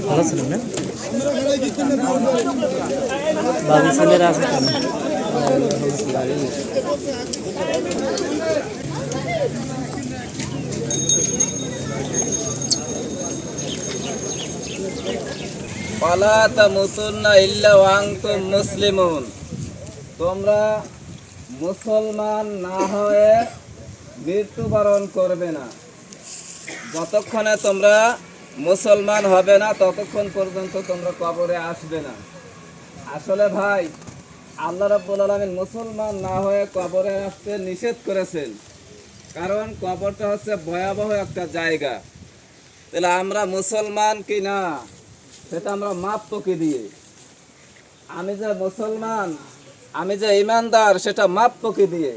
ভালো ছিলেন না? বাবু ছেলেরা আছে কেন? ওয়ালা তামুতুন্না ইল্লা ওয়া আনতুম মুসলিমুন, তোমরা মুসলমান না হয়ে মৃত্যুবরণ করবে না। যতক্ষণে তোমরা মুসলমান হবে না ততক্ষণ পর্যন্ত তোমরা কবরে আসবে না। আসলে ভাই, আল্লাহ রাব্বুল আলামিন মুসলমান না হয়ে কবরে আসতে নিষেধ করেছেন, কারণ কবরটা হচ্ছে ভয়াবহ একটা জায়গা। তাহলে আমরা মুসলমান কি না সেটা আমরা মাপবো কি দিয়ে? আমি যে মুসলমান, আমি যে ইমানদার, সেটা মাপবো কি দিয়ে?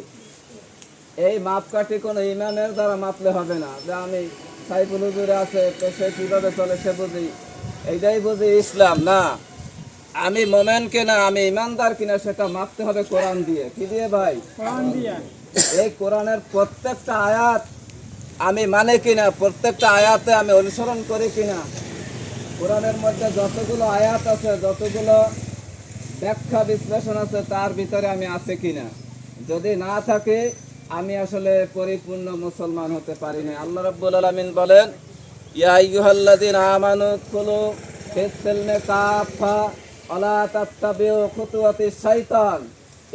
এই মাপকাঠি কোনো ইমানের দ্বারা মাপলে হবে না। যে আমি সাইফুল হুজুর আছে তো সে কিভাবে চলে সে বুঝি, এইটাই বুঝি ইসলাম না। আমি মোমেন কিনা, আমি ইমানদার কিনা সেটা মাপতে হবে কোরআন দিয়ে। কি দিয়ে ভাই? কোরআন দিয়ে। এই কোরআনের প্রত্যেকটা আয়াত আমি মানে কিনা, প্রত্যেকটা আয়াতে আমি অনুসরণ করি কিনা, কোরআনের মধ্যে যতগুলো আয়াত আছে, যতগুলো ব্যাখ্যা বিশ্লেষণ আছে, তার ভিতরে আমি আছে কিনা। যদি না থাকে আমি আসলে পরিপূর্ণ মুসলমান হতে পারি না। আল্লাহ রাব্বুল আলামিন বলেন, ইয়া আইয়ুহাল্লাযীনা আমানু উদখুলু ফিস-সিলমি কাফা ওয়া লা তাত্তাবিউ খুতুওয়াতিশ শাইতান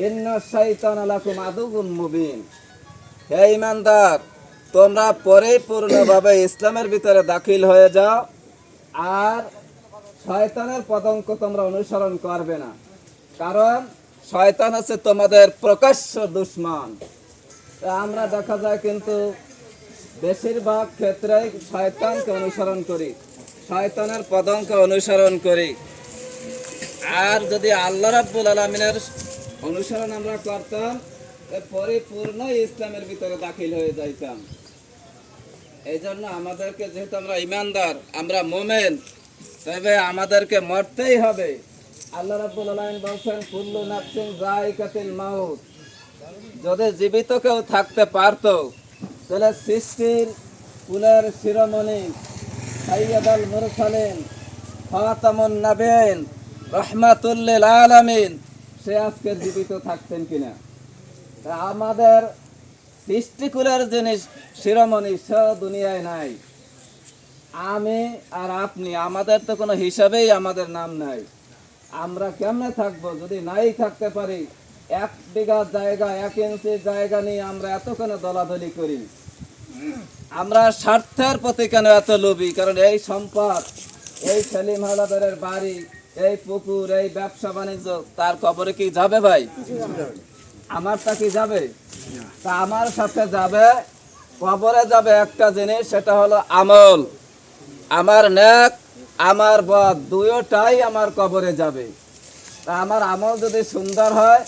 ইন্নাশ শাইতানা লাকুম আদুউম মুবিন। হে ঈমানদার, তোমরা পরিপূর্ণভাবে ইসলামের ভিতরে দাখিল হয়ে যাও, আর শয়তানের পদঙ্ক তোমরা অনুসরণ করবে না, কারণ শয়তান হচ্ছে তোমাদের প্রকাশ্য দুশমন। আমরা দেখা যায় কিন্তু বেশিরভাগ ক্ষেত্রেই শয়তানকে অনুসরণ করি, শয়তানের পদঙ্ক অনুসরণ করি। আর যদি আল্লাহ রাব্বুল আলামিনের অনুসরণ আমরা করতাম, পরিপূর্ণ ইসলামের ভিতরে দাখিল হয়ে যাইতাম। এই জন্য আমাদেরকে, যেহেতু আমরা ইমানদার, আমরা মোমেন, তবে আমাদেরকে মরতেই হবে। আল্লাহ রাব্বুল আলামিন বলেন, কুল্লু নাফসিন যায়িকাতুল মাউত। যদি জীবিত কেউ থাকতে পারতো তাহলে সৃষ্টির কুলের শিরোমণি সাইয়্যিদুল মুরসালিন খাতামুন নবিয়্যিন রাহমাতুল লিল আলামিন সে আজকে জীবিত থাকতেন কিনা? আমাদের সৃষ্টিকুলের জিনিস শিরোমণি সে দুনিয়ায় নাই। আমি আর আপনি, আমাদের তো কোনো হিসাবেই আমাদের নাম নাই। আমরা কেমনে থাকবো যদি নাই থাকতে পারি? 1 বিঘা জায়গা, 1 ইঞ্চি জায়গা নিয়ে আমরা এত কেন দলাদলি করি? আমরা স্বার্থের প্রতি কেন এত লোভী? কারণ এই সম্পদ, এই সেলিম হাওলাদারের বাড়ি, এই পুকুর, এই ব্যবসা বাণিজ্য, তার কবরে কি যাবে ভাই? আমারটা কি যাবে? তা আমার সাথে যাবে, কবরে যাবে একটা জিনিস, সেটা হলো আমল। আমার নেক, আমার বদ, দুয়োটাই আমার কবরে যাবে। তা আমার আমল যদি সুন্দর হয়,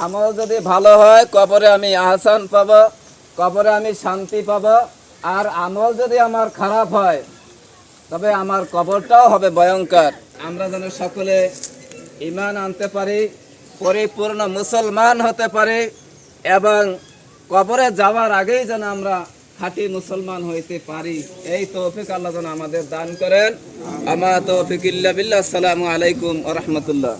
আমল যদি ভালো হয়, কবরে আমি আহসান পাবো, কবরে আমি শান্তি পাবো। আর আমল যদি আমার খারাপ হয়, তবে আমার কবরটাও হবে ভয়ঙ্কর। আমরা যেন সকলে ঈমান আনতে পারি, পরিপূর্ণ মুসলমান হতে পারি, এবং কবরে যাওয়ার আগেই যেন আমরা খাঁটি মুসলমান হইতে পারি। এই তৌফিক আল্লাহ যেন আমাদের দান করেন। আমা তৌফিক ইল্লা বিল্লাহ। আসসালামু আলাইকুম ওয়া রাহমাতুল্লাহ।